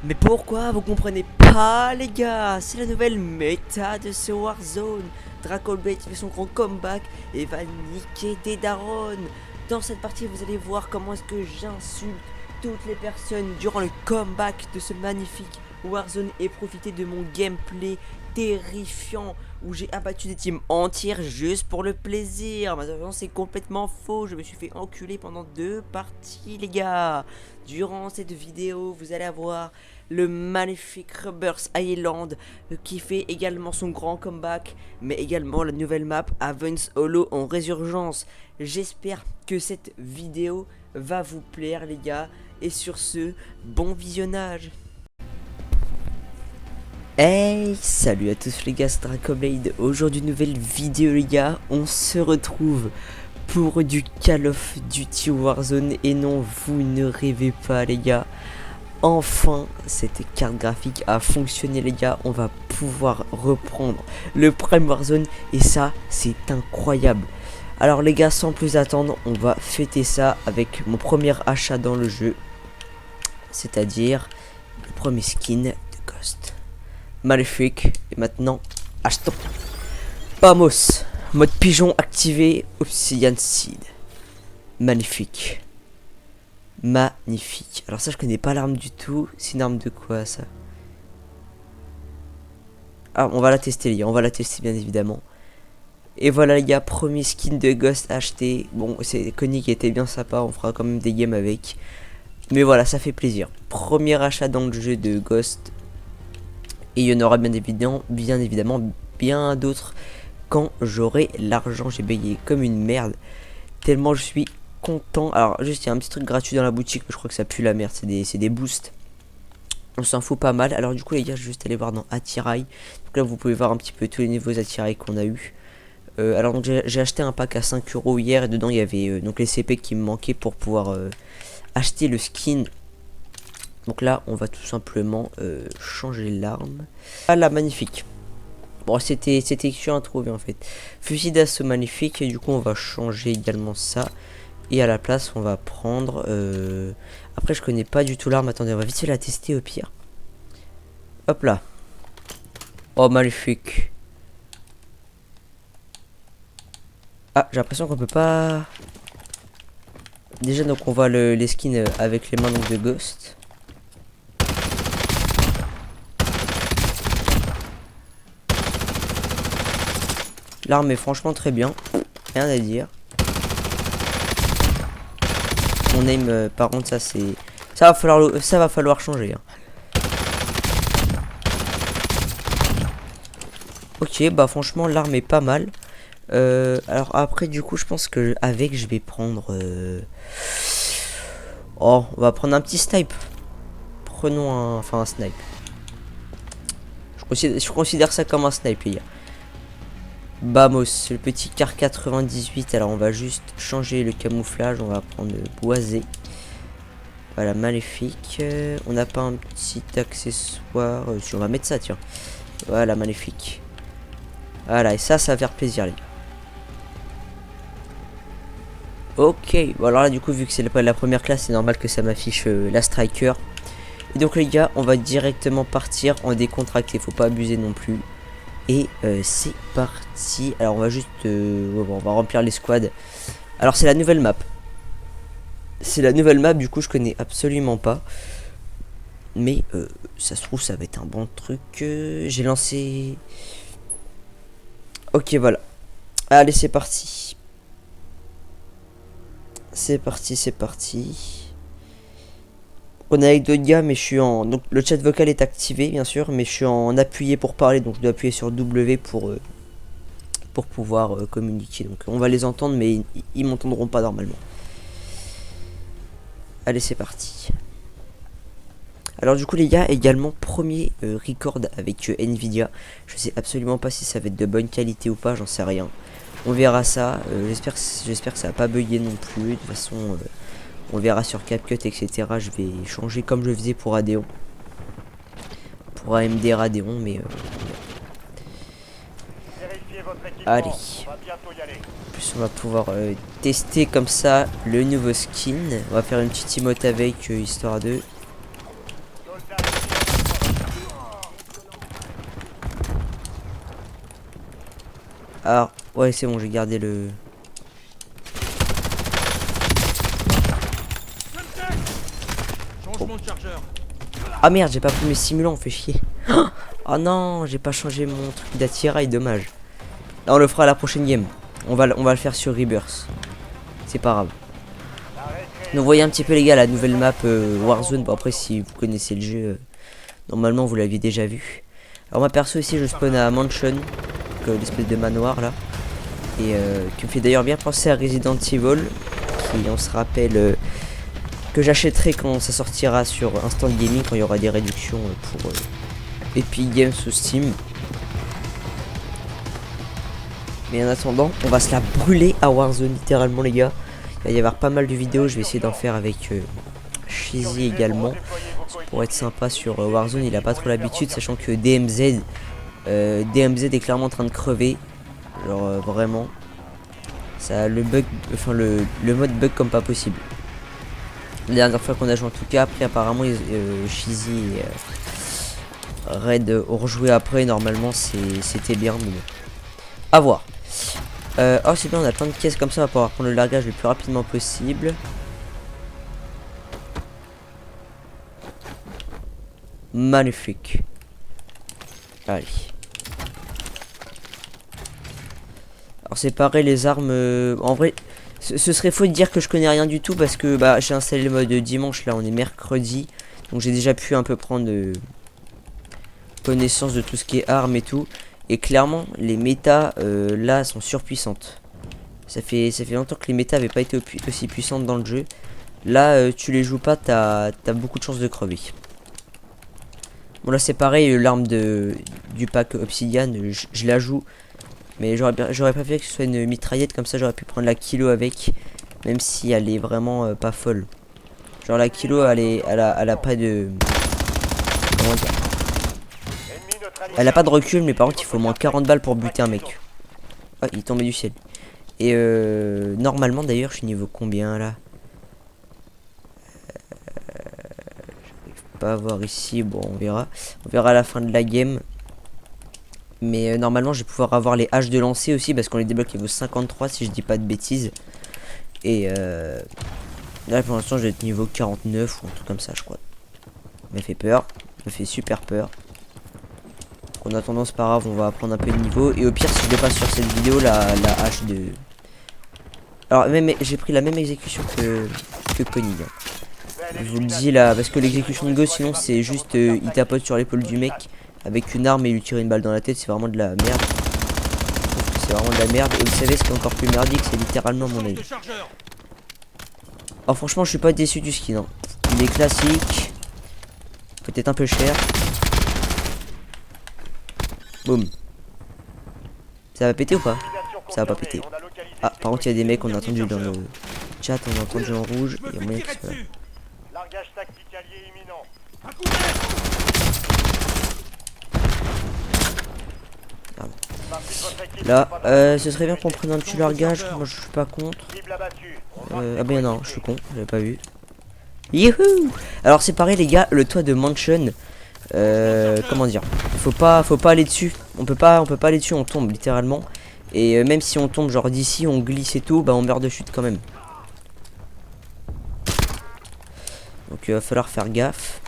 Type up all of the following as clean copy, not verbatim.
Mais pourquoi vous comprenez pas les gars? C'est la nouvelle méta de ce Warzone. Dracolbait fait son grand comeback et va niquer des darons. Dans cette partie vous allez voir comment est-ce que j'insulte toutes les personnes durant le comeback de ce magnifique Warzone et profiter de mon gameplay terrifiant où j'ai abattu des teams entières juste pour le plaisir. Malheureusement c'est complètement faux, je me suis fait enculer pendant 2 parties les gars. Durant cette vidéo vous allez avoir le magnifique Rubbers Island qui fait également son grand comeback, mais également la nouvelle map Avance Hollow en résurgence. J'espère que cette vidéo va vous plaire les gars, et sur ce, bon visionnage. Hey, salut à tous les gars, c'est Dracoblade. Aujourd'hui nouvelle vidéo les gars, on se retrouve pour du Call of Duty Warzone. Et non, vous ne rêvez pas les gars, enfin cette carte graphique a fonctionné les gars, on va pouvoir reprendre le Prime Warzone et ça c'est incroyable. Alors les gars, sans plus attendre, on va fêter ça avec mon premier achat dans le jeu, c'est-à-dire le premier skin de Ghost. Magnifique. Et maintenant, achetons. Vamos. Mode pigeon activé. Obsidian Seed. Magnifique. Magnifique. Alors ça, je connais pas l'arme du tout. C'est une arme de quoi ça? Ah, on va la tester les gars. On va la tester bien évidemment. Et voilà les gars, premier skin de Ghost acheté. Bon, c'est Connie qui était bien sympa. On fera quand même des games avec. Mais voilà, ça fait plaisir. Premier achat dans le jeu de Ghost. Et il y en aura bien évidemment bien d'autres quand j'aurai l'argent. J'ai payé comme une merde tellement je suis content. Alors juste il y a un petit truc gratuit dans la boutique, mais je crois que ça pue la merde. C'est des boosts. On s'en fout pas mal. Alors du coup les gars, je vais juste aller voir dans attirail. Donc là vous pouvez voir un petit peu tous les nouveaux attirails qu'on a eu. Alors donc j'ai acheté un pack à 5 € hier et dedans il y avait donc les CP qui me manquaient pour pouvoir acheter le skin. Donc là, on va tout simplement changer l'arme. Ah là, magnifique. Bon, c'était sûr à trouver en fait. Fusil d'assaut magnifique. Et du coup, on va changer également ça. Et à la place, on va prendre... Après, je connais pas du tout l'arme. Attendez, on va vite fait la tester au pire. Hop là. Oh, magnifique. Ah, j'ai l'impression qu'on peut pas... Déjà, donc on voit les skins avec les mains donc, de Ghost. L'arme est franchement très bien, rien à dire. Mon aim par contre ça va falloir changer hein. Ok, bah franchement l'arme est pas mal. Alors après du coup je pense que avec je vais prendre oh, on va prendre un petit snipe. Prenons un snipe. Je considère ça comme un snipe les gars. Vamos, le petit car 98. Alors on va juste changer le camouflage. On va prendre le boisé. Voilà, magnifique. On n'a pas un petit accessoire. Si on va mettre ça, tiens. Voilà, magnifique. Voilà, et ça va faire plaisir les gars. Ok, bon alors là du coup vu que c'est la première classe, c'est normal que ça m'affiche la striker. Et donc les gars, on va directement partir en décontracté. Faut pas abuser non plus. Et c'est parti. Alors on va juste on va remplir les squads. Alors c'est la nouvelle map. C'est la nouvelle map, du coup je connais absolument pas. Mais ça se trouve ça va être un bon truc. J'ai lancé. Ok voilà. Allez c'est parti. C'est parti, c'est parti. On est avec d'autres gars, mais je suis en... Donc le chat vocal est activé bien sûr, mais je suis en appuyé pour parler. Donc je dois appuyer sur W pour pouvoir communiquer. Donc on va les entendre, mais ils m'entendront pas normalement. Allez c'est parti. Alors du coup les gars, également premier record avec Nvidia. Je sais absolument pas si ça va être de bonne qualité ou pas, j'en sais rien. On verra ça. J'espère que ça va pas bugger non plus. De toute façon on verra sur CapCut etc. Je vais changer comme je faisais pour Radeon. Pour AMD Radeon, mais allez. En plus on va pouvoir tester comme ça le nouveau skin. On va faire une petite emote avec histoire de... Alors, ouais, c'est bon, j'ai gardé le... Changement de chargeur. Ah merde, j'ai pas pris mes stimulants, on fait chier. Oh non, j'ai pas changé mon truc d'attirail, dommage. Là, on le fera à la prochaine game. On va le faire sur Rebirth. C'est pas grave. Donc, voyez un petit peu, les gars, la nouvelle map Warzone. Bon, après, si vous connaissez le jeu, normalement, vous l'aviez déjà vu. Alors, moi, perso, ici, je spawn à Mansion, l'espèce de manoir là. Et qui me fait d'ailleurs bien penser à Resident Evil, qui, on se rappelle, que j'achèterai quand ça sortira sur Instant Gaming, quand il y aura des réductions pour Epic Games ou Steam. Mais en attendant, on va se la brûler à Warzone, littéralement, les gars. Il va y avoir pas mal de vidéos, je vais essayer d'en faire avec Cheesy également. Pour être sympa sur Warzone, il a pas trop l'habitude, sachant que DMZ est clairement en train de crever. Genre vraiment. Ça, le bug, enfin le mode bug comme pas possible. La dernière fois qu'on a joué en tout cas, après apparemment Cheesy et Red ont rejoué après, normalement c'était bien, mais bon. À voir. Oh c'est bien, on a plein de caisses comme ça, on va pouvoir prendre le largage le plus rapidement possible. Magnifique. Allez. Alors c'est pareil, les armes, en vrai, ce serait faux de dire que je connais rien du tout parce que bah j'ai installé le mode dimanche, là on est mercredi. Donc j'ai déjà pu un peu prendre connaissance de tout ce qui est armes et tout. Et clairement, les méta là sont surpuissantes. Ça fait longtemps que les méta n'avaient pas été aussi puissantes dans le jeu. Là, tu les joues pas, t'as beaucoup de chances de crever. Bon là c'est pareil, l'arme du pack Obsidian, je la joue. Mais j'aurais préféré que ce soit une mitraillette, comme ça j'aurais pu prendre la kilo avec. Même si elle est vraiment pas folle. Genre la kilo elle a pas de... Comment dire? Elle a pas de recul, mais par contre il faut au moins 40 balles pour buter un mec. Ah, il est tombé du ciel. Et normalement d'ailleurs je suis niveau combien là? J'arrive pas à voir ici, bon on verra. On verra à la fin de la game. Mais normalement je vais pouvoir avoir les haches de lancer aussi, parce qu'on les débloque niveau 53 si je dis pas de bêtises. Et là pour l'instant je vais être niveau 49 ou un truc comme ça je crois. Ça me fait peur, ça me fait super peur. En attendant c'est pas grave, on va prendre un peu de niveau. Et au pire si je dépasse sur cette vidéo la hache de... Alors même j'ai pris la même exécution que Koenig. Je vous le dis là, parce que l'exécution de Go sinon c'est juste il tapote sur l'épaule du mec avec une arme et lui tirer une balle dans la tête, c'est vraiment de la merde. C'est vraiment de la merde. Et vous savez ce qui est encore plus merdique, c'est littéralement mon avis. Alors franchement je suis pas déçu du skin, hein. Il est classique, peut-être un peu cher. Boum. Ça va péter ou pas? Ça va pas péter. Ah par contre il y a des mecs, on a entendu dans le chat, on a entendu en rouge. Il y a moyen qu'ils soient là. Largage tactique allié imminent. Là, ce serait bien qu'on prenne un petit largage. Moi je suis pas contre. Ah ben non, je suis con, j'avais pas vu. Youhou! Alors c'est pareil les gars, le toit de Mansion. Comment dire? Faut pas aller dessus. On peut pas aller dessus, on tombe littéralement. Et même si on tombe genre d'ici, on glisse et tout, bah on meurt de chute quand même. Donc il va falloir faire gaffe.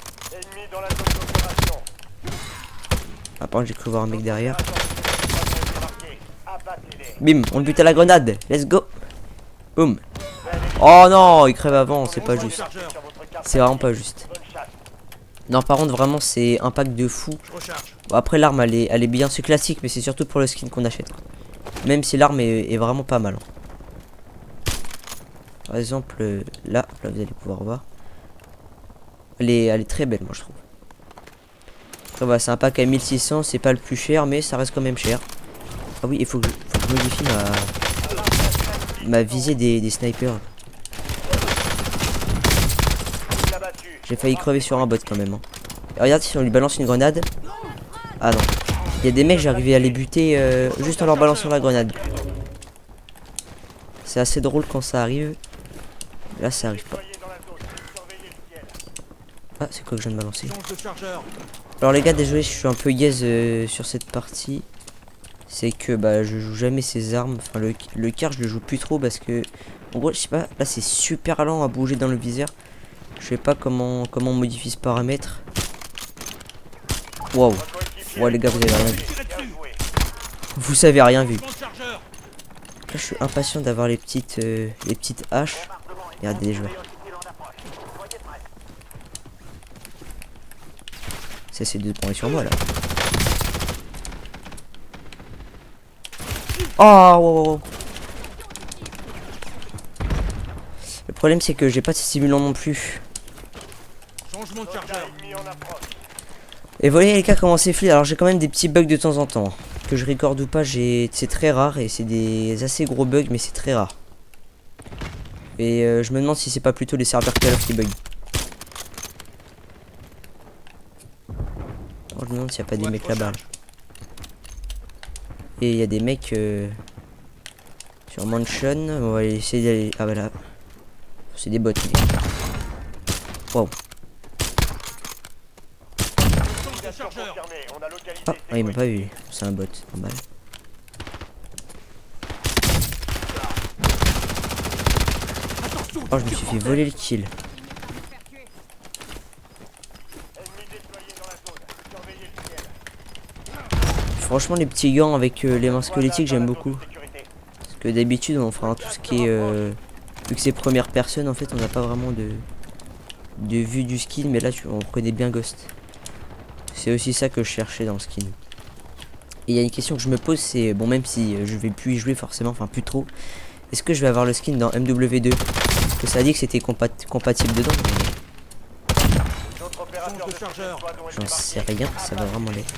Ah par contre j'ai cru voir un mec derrière. Bim, on le bute à la grenade. Let's go. Boum. Oh non, il crève avant, c'est pas juste. C'est vraiment pas juste. Non par contre vraiment c'est un pack de fou. Bon, après l'arme elle est bien, c'est classique, mais c'est surtout pour le skin qu'on achète. Même si l'arme est vraiment pas mal. Par exemple là vous allez pouvoir voir. Elle est très belle moi je trouve. Après voilà, c'est un pack à 1600, c'est pas le plus cher mais ça reste quand même cher. Ah oui, il faut que je modifie ma visée des snipers. J'ai failli crever sur un bot quand même, hein. Et regarde si on lui balance une grenade. Ah non. Il y a des mecs, j'arrivais à les buter juste en leur balançant la grenade. C'est assez drôle quand ça arrive. Là ça arrive pas. Ah c'est quoi que je viens de balancer? Alors les gars, désolé, je suis un peu gaze sur cette partie. c'est que bah je joue jamais ces armes. Enfin le car je le joue plus trop parce que en gros je sais pas, là c'est super lent à bouger dans le viseur. Je sais pas comment modifier ce paramètre. Waouh. Votre coéquipier Ouais les gars vous avez rien vu. bien joué. Vous savez rien vu. Lancement de chargeur. Là, je suis impatient d'avoir les petites haches. Regardez les joueurs. Ça c'est de prendre sur moi là. Oh wow, wow, wow. Le problème c'est que j'ai pas de stimulant non plus. Changement de Soldat chargeur. ennemi en approche. Et vous voyez les cas comment c'est fluide. Alors j'ai quand même des petits bugs de temps en temps. Que je recorde ou pas, c'est très rare et c'est des assez gros bugs mais c'est très rare. Et je me demande si c'est pas plutôt les serveurs Call of qui bug. Je me demande s'il n'y a pas des mecs là-bas. Et il y a des mecs sur Mansion. On va essayer d'aller. Ah voilà. C'est des bots. Wow. Localisation confirmée. On a localisé Ah, ces il m'a pas coéquipiers. vu. C'est un bot. Normal. Oh, je me suis fait voler le kill. Ennemi déployé dans la zone. Surveillez le ciel. Franchement, les petits gants avec les mains squelettiques, j'aime beaucoup. Zone de sécurité. Parce que d'habitude, on fera tout ce qui est. Vu que c'est première personne, en fait, on n'a pas vraiment de vue du skin. Mais là, on reconnaît bien Ghost. C'est aussi ça que je cherchais dans le skin. Et il y a une question que je me pose, c'est bon, même si je vais plus y jouer forcément, enfin plus trop, est-ce que je vais avoir le skin dans MW2? Parce que ça a dit que c'était compatible dedans. D'autres opérateurs de chargeur. escouade ont été J'en marqués. sais rien, ça va vraiment l'être.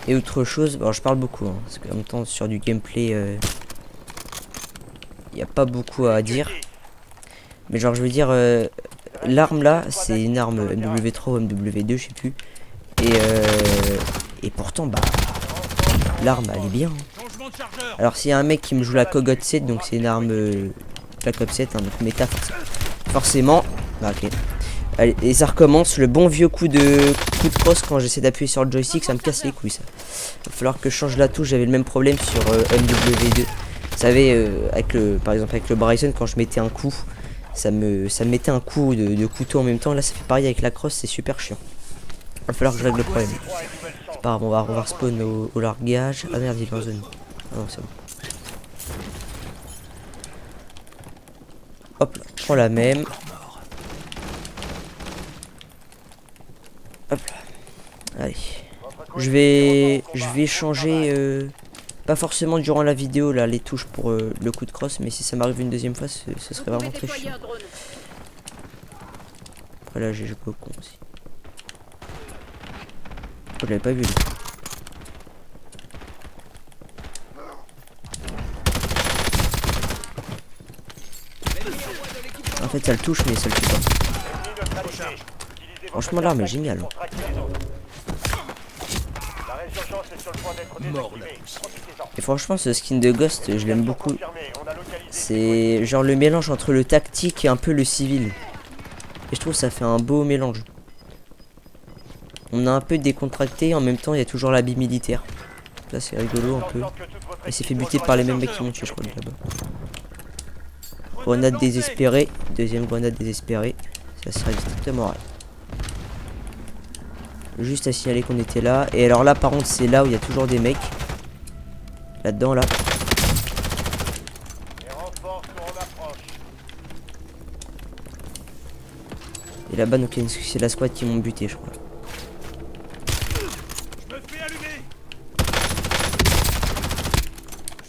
Et autre chose, bon, je parle beaucoup, hein, parce qu'en même temps sur du gameplay, il n'y a pas beaucoup à dire. Mais genre je veux dire, l'arme là, c'est une arme MW3 ou MW2, je sais plus. Et pourtant, bah, l'arme elle est bien. Hein. Changement de chargeur. Alors s'il y a un mec qui me joue la Kogot 7, donc c'est une arme Black Ops 7, hein, donc méta forcément. Bah ok. Allez, et ça recommence, le bon vieux coup de crosse quand j'essaie d'appuyer sur le joystick, ça me casse les couilles ça. Il va falloir que je change la touche, j'avais le même problème sur MW2. Vous savez, par exemple avec le Bryson, quand je mettais un coup, ça me mettait un coup de couteau en même temps. Là ça fait pareil avec la crosse, c'est super chiant. Il va falloir que je règle le problème. C'est pas grave, on va respawn au largage. Ah merde, il est en zone. Ah non, c'est bon. Hop, là, je prends la même. Hop là. Allez. Je vais changer, pas forcément durant la vidéo là, les touches pour le coup de crosse, mais si ça m'arrive une deuxième fois, ce serait vraiment très chiant. Voilà, j'ai joué au con aussi. Je l'avais pas vu. Lui. En fait, ça le touche, mais ça le tue pas. Ennemi neutralisé. Utilisez Franchement, l'arme est géniale. pour traquer les autres. La résurgence est sur le point d'être désactivée. Profitez-en. Et franchement, ce skin de Ghost, je l'aime beaucoup. Confirmé. On a localisé C'est genre le mélange entre le tactique et un peu le civil. Et je trouve que ça fait un beau mélange. On a un peu décontracté, en même temps il y a toujours l'habit militaire. Là c'est rigolo un peu. Il s'est fait buter par les mêmes mecs qui m'ont tué je crois là-bas. Grenade désespérée, deuxième grenade désespérée. Ça serait strictement rien. Juste à signaler qu'on était là. Et alors là par contre c'est là où il y a toujours des mecs. Là-dedans là. Les renforts sont en approche. Et là-bas donc c'est la squad qui m'ont buté je crois. Je me fais allumer.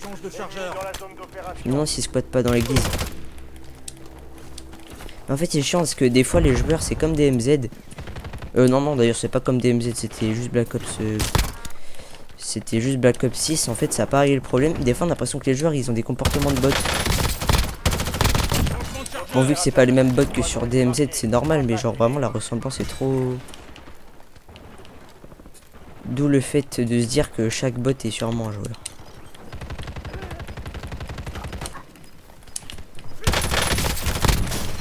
Change de chargeur. Dans la zone d'opération. Je me demande s'ils squattent pas dans l'église. En fait c'est chiant parce que des fois les joueurs c'est comme des MZ. Non d'ailleurs c'est pas comme des MZ, c'était juste Black Ops. C'était juste Black Ops 6. En fait ça a pas réglé le problème. Des fois on a l'impression que les joueurs ils ont des comportements de bots. Bon vu que c'est pas les mêmes bots que sur DMZ c'est normal, mais genre vraiment la ressemblance est trop. D'où le fait de se dire que chaque bot est sûrement un joueur.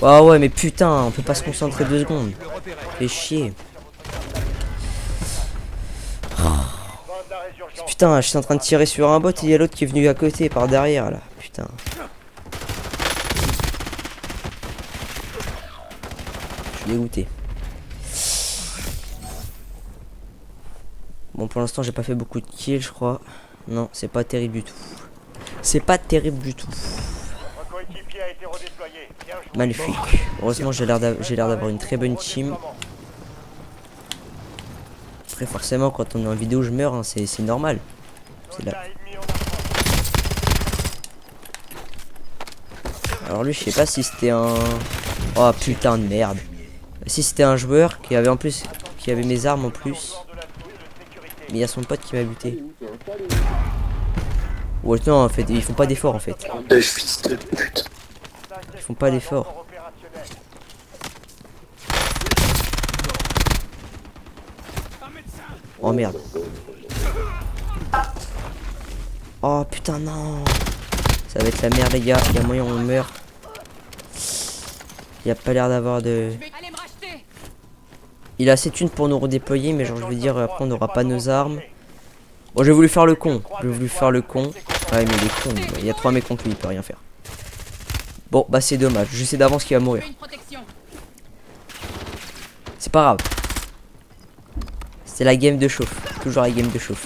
Ah ouais mais putain on peut pas se concentrer 2 secondes. Fait chier. Bande résurgence. Putain, je suis en train de tirer sur un bot et il y a l'autre qui est venu à côté par derrière là. Putain. Je suis dégoûté. Bon, pour l'instant, j'ai pas fait beaucoup de kills, je crois. Non, c'est pas terrible du tout. C'est pas terrible du tout. Votre coéquipier a été redéployé. Bien joué. Magnifique. Heureusement, j'ai l'air d'avoir une très bonne team. Après, forcément, quand on est en vidéo, je meurs, hein, c'est normal. C'est là. Soldat ennemi en approche. Alors lui, je sais pas si c'était un... Oh putain de merde. Si c'était un joueur qui avait en plus... qui avait mes armes en plus. Hors de la zone de sécurité. Mais il y a son pote qui m'a buté. Ouais, non, en fait, ils font pas d'effort en fait. Fils de pute. Ils font pas d'effort. Encore opérationnel. Oh merde. Oh putain, non. Ça va être la merde, les gars. Il y a moyen on meurt. Il y a pas l'air d'avoir de... Allez me racheter. Il a assez de thunes pour nous redéployer, mais genre je veux dire, après on n'aura pas nos armes. Bon, j'ai voulu faire le con. J'ai voulu faire le con. Ouais, mais il est con. Il y a 3 mecs contre lui, il peut rien faire. Bon, bah c'est dommage. Je sais d'avance qu'il va mourir. Fais une protection. C'est pas grave. C'est la game de chauffe. Toujours la game de chauffe.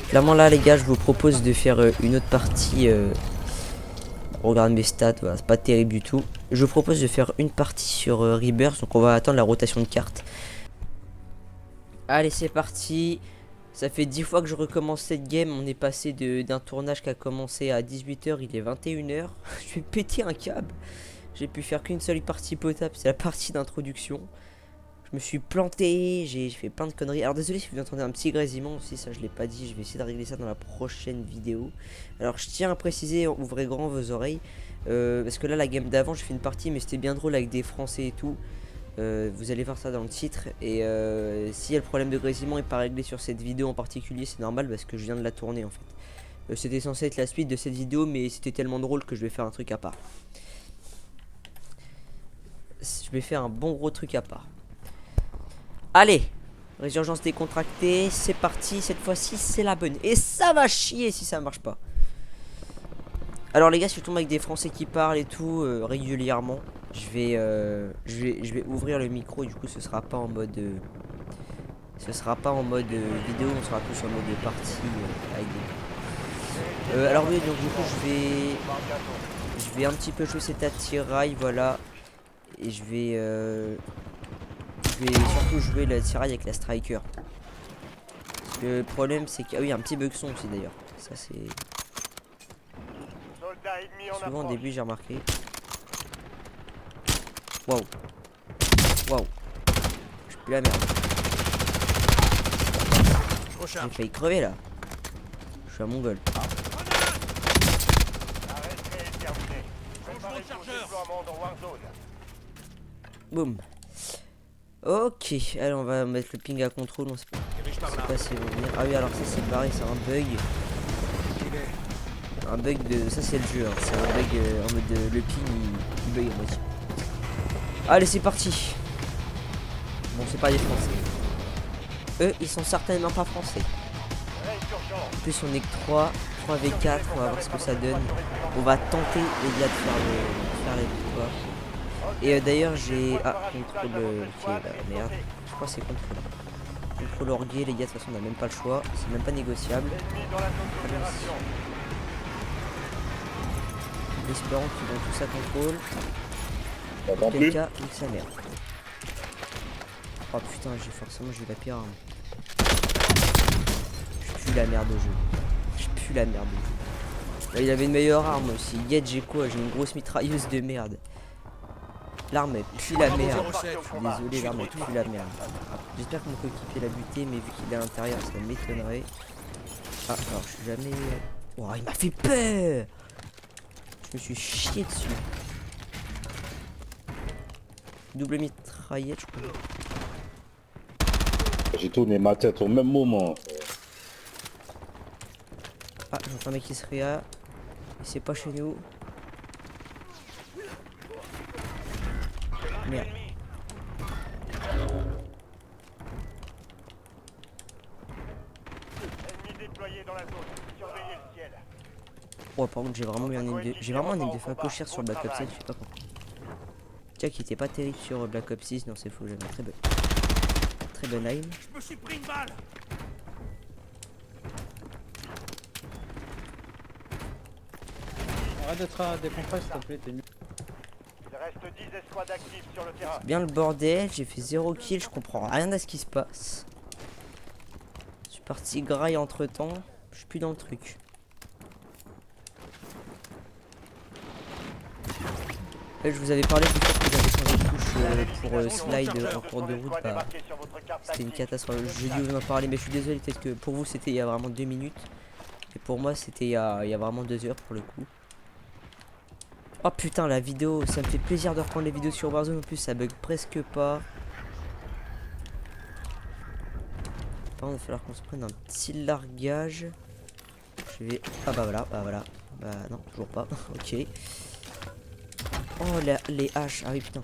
Clairement là les gars, je vous propose de faire une autre partie. Regarde mes stats, voilà, c'est pas terrible du tout. Je vous propose de faire une partie sur Rebirth, donc on va attendre la rotation de cartes. Allez, c'est parti. Ça fait 10 fois que je recommence cette game. On est passé d'un tournage qui a commencé à 18 h, il est 21 h. Je vais péter un câble. J'ai pu faire qu'une seule partie potable, c'est la partie d'introduction. Je me suis planté, j'ai fait plein de conneries. Alors désolé si vous entendez un petit grésillement aussi, ça je l'ai pas dit, je vais essayer de régler ça dans la prochaine vidéo. Alors je tiens à préciser, ouvrez grand vos oreilles, parce que là la game d'avant j'ai fait une partie mais c'était bien drôle avec des français et tout. Vous allez voir ça dans le titre. Et si le problème de grésillement est pas réglé sur cette vidéo en particulier, c'est normal parce que je viens de la tourner en fait. C'était censé être la suite de cette vidéo mais c'était tellement drôle que je vais faire un truc à part. Je vais faire un bon gros truc à part. Allez, résurgence décontractée, c'est parti, cette fois-ci c'est la bonne. Et ça va chier si ça marche pas. Alors les gars, si je tombe avec des Français qui parlent et tout régulièrement, je vais ouvrir le micro et du coup ce sera pas en mode vidéo, on sera plus en mode partie avec des... alors oui, donc du coup je vais un petit peu jouer cet attirail, voilà. Et je vais surtout jouer l'attirail avec la striker. Parce que le problème c'est qu'il y a un petit bug son aussi d'ailleurs. Ça c'est... Soldat ennemi en Souvent au approche. début j'ai remarqué. Waouh. Waouh. Je suis plus la merde. J'ai failli crever là. Je suis un mongol. Arrêt est terminé. Préparez-vous au déploiement dans Warzone. Boum. Ok, allez on va mettre le ping à contrôle. On sait pas si ils vont venir. Ah oui, alors ça c'est pareil, c'est un bug. Un bug de... Ça c'est le jeu, hein. C'est un bug en mode le ping il bug à moitié. Allez c'est parti. Bon c'est pas des français. Eux ils sont certainement pas français. En plus on est que 3v4, on va voir ce que ça donne. On va tenter les gars de faire les victoires. Et d'ailleurs j'ai... Ah, contrôle... Ok, bah, merde. Je crois que c'est contrôle. Contrôle orgué, les gars, de toute façon on n'a même pas le choix. C'est même pas négociable. Ennemi dans la zone d'opération. Espérons qu'ils vont tous à contrôle. T'entends Dans quel plus? cas, nique sa mère. Oh putain, j'ai eu la pire arme. Je pue la merde au jeu. Je pue la merde au jeu. Là, il avait une meilleure arme aussi. Yet j'ai quoi? J'ai une grosse mitrailleuse de merde. L'arme elle pue la merde. Je suis désolé, l'arme elle pue la merde. J'espère que mon coéquipier l'a buté, mais vu qu'il est à l'intérieur, ça m'étonnerait. Ah, alors je suis jamais... Oh, il m'a fait peur. Je me suis chié dessus. Double mitraillette, je crois. J'ai tourné ma tête au même moment. Ah, j'entends un mec qui se réa. Et c'est pas chez nous. Merde. envoyés dans la zone. Surveillez le ciel. Oh, par contre, j'ai vraiment un aim de facochère sur Black Ops 7, je sais pas pourquoi. Tiens, qui était pas terrible sur Black Ops 6, non, c'est faux, j'avais très bonne aim. Je me suis pris une balle. Arrête d'être décompressé s'il te plaît, t'es nul. Il reste 10 escouades actives sur le terrain. Bien le bordel, j'ai fait 0 kill, je comprends rien à ce qui se passe. Je suis parti graille entre temps, je suis plus dans le truc. Je vous avais parlé du fait que j'avais changé de touche pour slide en cours de route, bah, c'était une catastrophe. J'ai dû vous en parler, mais je suis désolé, peut-être que pour vous c'était il y a vraiment 2 minutes. Et pour moi c'était il y a vraiment 2 heures pour le coup. Oh putain, la vidéo, ça me fait plaisir de reprendre les vidéos sur Warzone, en plus ça bug presque pas. Par contre, il va falloir qu'on se prenne un petit largage. Je vais... Ah bah voilà, bah non, toujours pas, ok. Oh les haches, ah oui putain,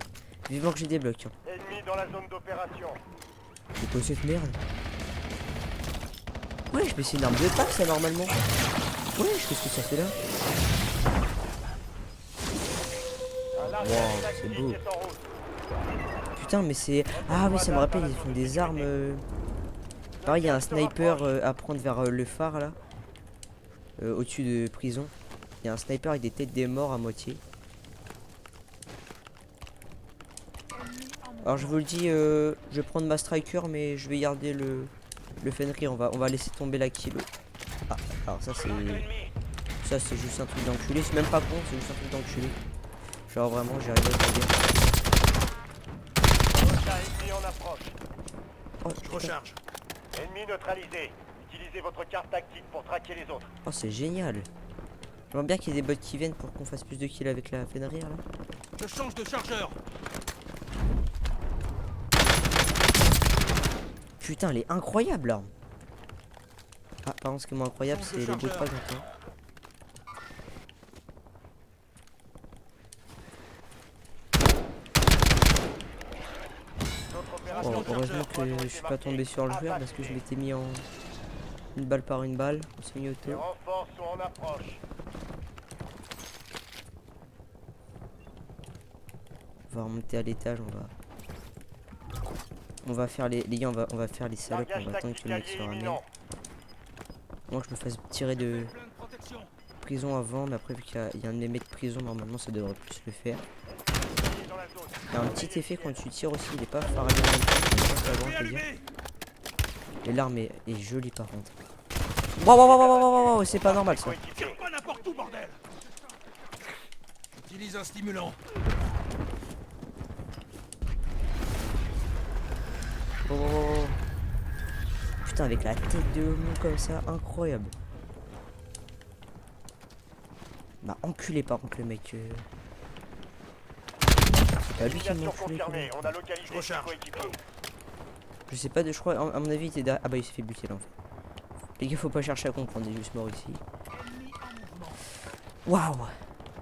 vivement que j'ai des blocs. Hein. Ennemi dans la zone d'opération. C'est quoi cette merde? Ouais, je me suis une arme de pack ça normalement. Ouais, qu'est-ce que ça fait là? Wow, c'est beau. Putain, mais c'est... Ah oui, ça me rappelle, ils font des armes... Pareil, il y a un sniper à prendre vers le phare là. Au-dessus de prison. Il y a un sniper avec des têtes des morts à moitié. Alors je vous le dis, je vais prendre ma striker, mais je vais garder le Fenrir. On va laisser tomber la kill. Ah, alors ça c'est juste un truc d'enculé. C'est même pas con, c'est juste un truc d'enculé. Genre vraiment, j'ai arrivé à Ennemi en approche. Oh, Je recharge. Ennemi neutralisé. Utilisez votre carte tactique pour traquer les autres. oh c'est génial. J'aimerais bien qu'il y ait des bots qui viennent pour qu'on fasse plus de kills avec la Fenrir là. Je change de chargeur. Putain, elle est incroyable là. Ah, par contre, ce qui est moins incroyable, c'est le beau pas maintenant. Oh, heureusement que je suis pas tombé sur le joueur parce que je m'étais mis en une balle par une balle, en Les semi-auto. renforts sont en approche. On va remonter à l'étage, on va faire les gars, on va faire les salopes, on va attendre que le mec se ramène. Moi je me fasse tirer de Plein de protection. prison avant, mais après vu qu'il y a un de mes mecs de prison, normalement ça devrait plus le faire. Il y a un petit effet quand tu tires aussi, il est pas faramineux. Et l'arme est jolie par contre. Waouh, c'est pas normal ça. Tire pas n'importe où, bordel. J'utilise un stimulant. Oh. Putain, avec la tête de mou comme ça, incroyable. M'a enculé par contre le mec. C'est pas lui qui m'a enculé. On a localisé Je recharge. Je sais pas, je crois, à mon avis, il était derrière. Ah bah il s'est fait buter là en fait. Les gars, faut pas chercher à comprendre, il est juste mort ici. Waouh,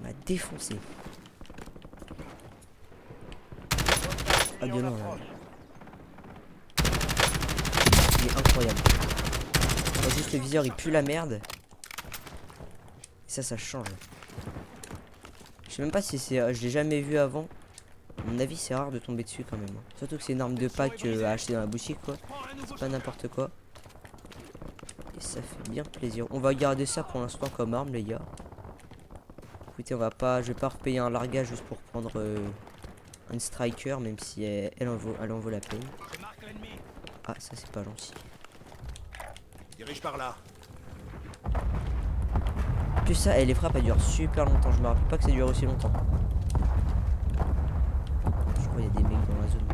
m'a défoncé. Ah de non là. Il est incroyable. Là, juste le viseur il pue la merde. Et ça change. Je sais même pas si c'est... je l'ai jamais vu avant. À mon avis c'est rare de tomber dessus quand même. Surtout que c'est une arme de pack à acheter dans la boutique quoi. C'est pas n'importe quoi. Et ça fait bien plaisir. On va garder ça pour l'instant comme arme les gars. Écoutez, je vais pas repayer un largage juste pour prendre une striker, même si elle en vaut la peine. Je marque l'ennemi. Ah ça c'est pas gentil. Dirige par là. Plus ça, les frappes elles durent super longtemps. Je me rappelle pas que ça dure aussi longtemps. Je crois qu'il y a des mecs dans la zone.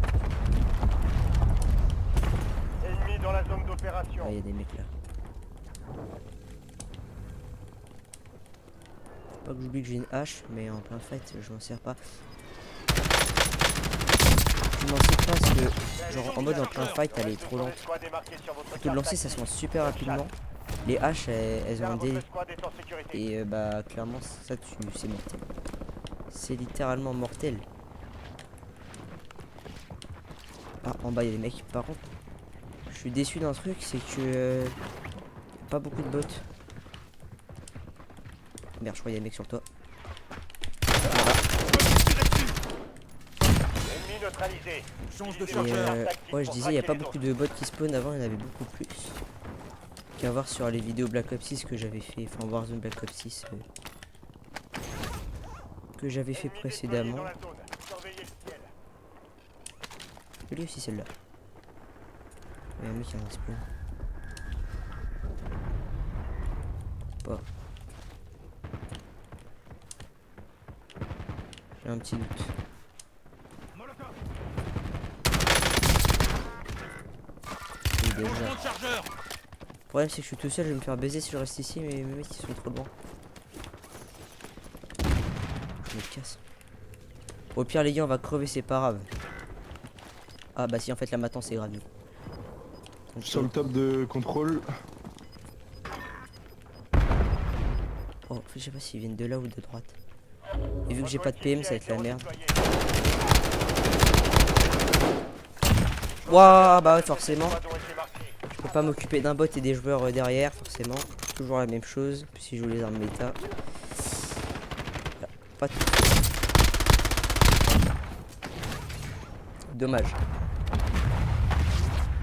Ennemi dans la zone d'opération. Ah, il y a des mecs là. Faut pas que j'oublie que j'ai une hache, mais en plein fight, je m'en sers pas. Je m'en sers pas parce que, genre en mode en plein fight, elle est trop lente. Pour le lancer, ça se lance super rapidement. Les haches, elles ont un délai. Et bah, clairement, ça tue, c'est mortel. C'est littéralement mortel. Ah, en bas, il y a des mecs. Par contre, je suis déçu d'un truc, c'est que pas beaucoup de bots. Merde, je crois qu'il y a un mec sur le toit. Ennemi neutralisé. Change de Et chargeur. ouais, je disais, il n'y a pas beaucoup de bots qui spawn. Avant, il y en avait beaucoup plus. Qu'à voir sur les vidéos Black Ops 6 que j'avais fait. Enfin, Warzone Black Ops 6. Que j'avais fait précédemment. Je lis aussi celle-là. Il y a un mec qui a un spawn. Pas. J'ai un petit doute. Et déjà. Changement de chargeur. Le problème c'est que je suis tout seul, je vais me faire baiser si je reste ici, mais mes mecs ils sont trop loin. Je me casse. Au pire les gars on va crever, c'est pas grave. Ah bah si en fait là maintenant c'est grave. Donc, Sur le top de contrôle. oh, je sais pas s'ils viennent de là ou de droite. Et vu que j'ai pas de PM ça va être la merde. Waouh bah ouais forcément. Je peux pas m'occuper d'un bot et des joueurs derrière forcément. Toujours la même chose si je joue les armes méta. Pas tout. Dommage.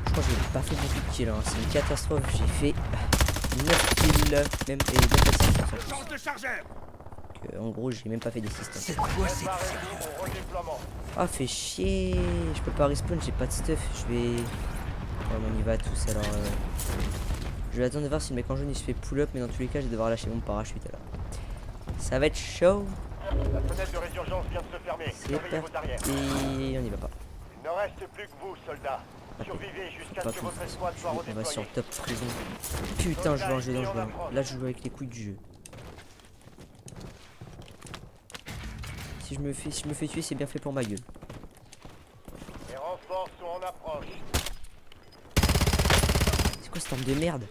Je crois que j'ai pas fait beaucoup de kills, hein. C'est une catastrophe. J'ai fait 9 kills, même et même pas 6 kills. Change de chargeur. En gros, j'ai même pas fait des systèmes. C'est quoi cette Ah, fait chier. Je peux pas respawn, j'ai pas de stuff. Je vais. Ouais, on y va tous alors. Je vais attendre de voir si le mec en jaune il se fait pull up, mais dans tous les cas, je vais devoir lâcher mon parachute alors. Ça va être chaud. La fenêtre de résurgence vient de se fermer. C'est Surveillez vos arrières. parti. On y va pas. Il ne reste plus que vous, soldats. Survivez jusqu'à Pas ce que tout. votre escouade soit On va sur redéployée. le top prison. Putain, je joue un jeu dangereux. Là, je joue avec les couilles du jeu. Si je me fais tuer, c'est bien fait pour ma gueule. Les renforts sont en approche. C'est quoi cette arme de merde?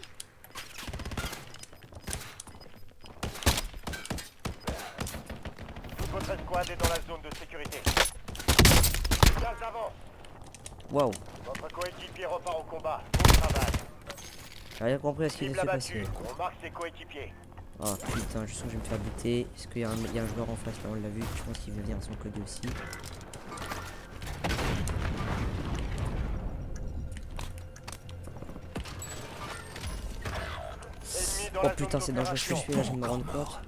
Toute votre escouade est dans la zone de sécurité. Gaz avance. Waouh. Votre coéquipier repart au combat. Bon travail. J'ai rien compris à ce qui Cible s'est passé. abattue. On marque ses coéquipiers. Oh putain, je sens que je vais me faire buter. Est-ce qu'il y a un joueur en face là? On l'a vu. Je pense qu'il veut venir son code aussi. Ennemi dans Oh la putain, zone c'est dangereux ce que je fais là, je vais me rendre compte.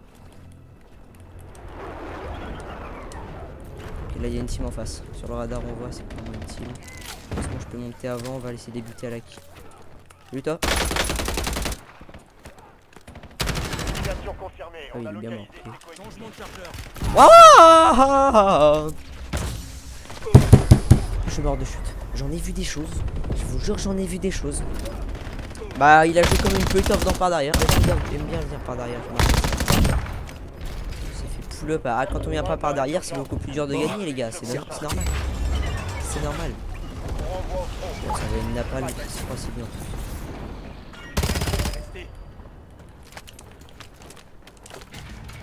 Ok, là il y a une team en face. Sur le radar, on voit, c'est clairement une team. Heureusement, je peux monter avant. On va laisser débuter à la qui. Salut toi. Utilisation confirmée. Ah, On il a est bien mort. localisé ses coéquipiers. Changement de chargeur. Waouh. Je suis mort de chute. J'en ai vu des choses. Je vous jure, j'en ai vu des choses. Bah, il a joué comme une pute en venant par derrière. J'aime bien venir par derrière. C'est fait pull up. Ah, quand on vient pas par derrière, c'est beaucoup plus dur de gagner, les gars. C'est normal. C'est normal. Bon, ça va une napalm. C'est pas si bien.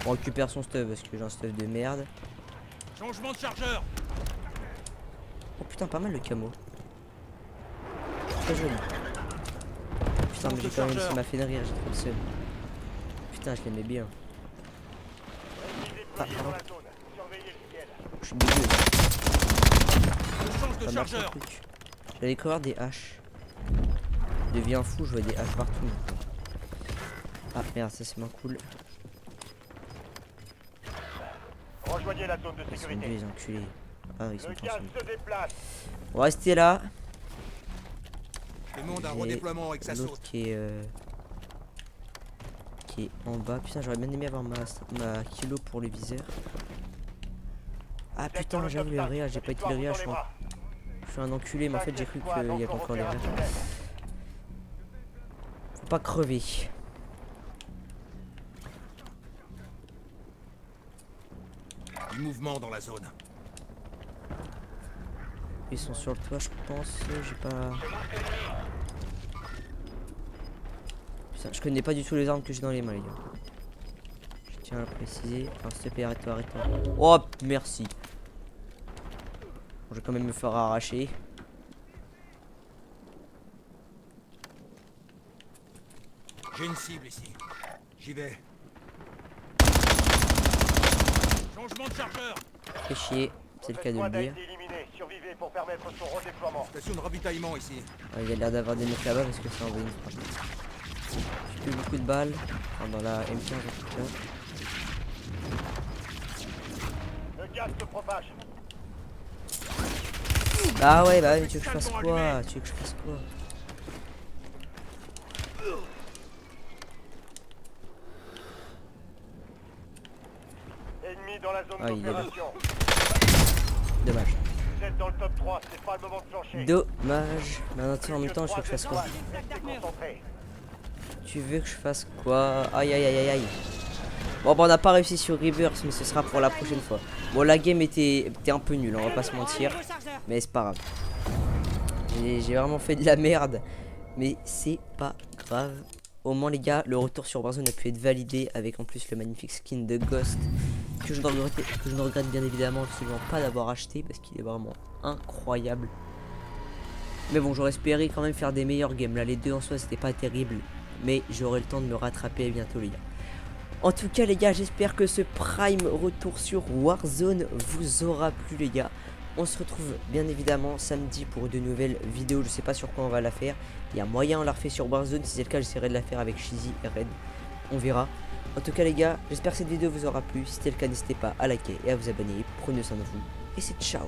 On récupère son stuff parce que j'ai un stuff de merde. Changement de chargeur. Oh putain, pas mal le camo. Très joli. Putain, mais j'ai quand même, ça m'a fait de rire, j'ai trop le seum. Putain, je l'aimais bien. Ah, pardon. Je suis dégueu. Change de Ça marche un chargeur. truc. J'allais découvrir des haches. Je deviens fou, je vois des haches partout. Ah merde, ça c'est moins cool. Rejoignez la zone de Ils sont sécurité. deux, les enculés. Ah, ils sont Le pas gaz ensemble. se déplace. On va rester là. Demande un J'ai redéploiement avec sa l'autre saute. qui est en bas. Putain, j'aurais bien aimé avoir ma kilo pour le viseur. Ah putain, j'avoue les réa, j'ai pas été les réa, je suis un enculé, mais en fait j'ai cru qu'il y avait encore les réa. Faut pas crever. Du mouvement dans la zone. Ils sont sur le toit, je pense. J'ai pas. Putain, je connais pas du tout les armes que j'ai dans les mains, les gars. Je tiens à le préciser. Enfin, s'il te plaît, arrête-toi, arrête-toi. Oh, merci. Bon, je vais quand même me faire arracher. J'ai une cible ici. J'y vais. Changement de chargeur. Fait chier, c'est le cas de le Squad a dire. été éliminé. Survivez pour permettre son redéploiement. Station de ravitaillement ici. Il y a l'air d'avoir des mecs là-bas parce que ça envoie une frappe. J'ai plus beaucoup de balles, enfin, dans la M15 en tout cas. Le gaz se propage. Ah ouais, bah tu veux que je fasse quoi? Tu veux que je fasse quoi? Ennemi dans la zone Ah, il est là. d'opération. Dommage. Vous êtes dans le top 3, c'est pas le moment de flancher. Dommage. Mais en même temps, tu veux que je fasse quoi? Restez concentrés. Tu veux que je fasse quoi? Aïe aïe aïe aïe aïe. Bon bah on n'a pas réussi sur Reverse, mais ce sera pour la prochaine fois. Bon, la game était un peu nulle, on va pas se mentir. Mais c'est pas grave. J'ai vraiment fait de la merde. Mais c'est pas grave. Au moins les gars, le retour sur Warzone a pu être validé avec en plus le magnifique skin de Ghost. Que je ne regrette bien évidemment absolument pas d'avoir acheté parce qu'il est vraiment incroyable. Mais bon, j'aurais espéré quand même faire des meilleurs games. Là, les deux en soi, c'était pas terrible. Mais j'aurai le temps de me rattraper bientôt, les gars. En tout cas, les gars, j'espère que ce Prime retour sur Warzone vous aura plu, les gars. On se retrouve bien évidemment samedi pour de nouvelles vidéos. Je sais pas sur quoi on va la faire. Il y a moyen on la refait sur Warzone. Si c'est le cas, j'essaierai de la faire avec Shizzy et Red. On verra. En tout cas, les gars, j'espère que cette vidéo vous aura plu. Si c'est le cas, n'hésitez pas à liker et à vous abonner. Prenez soin de vous. Et c'est ciao.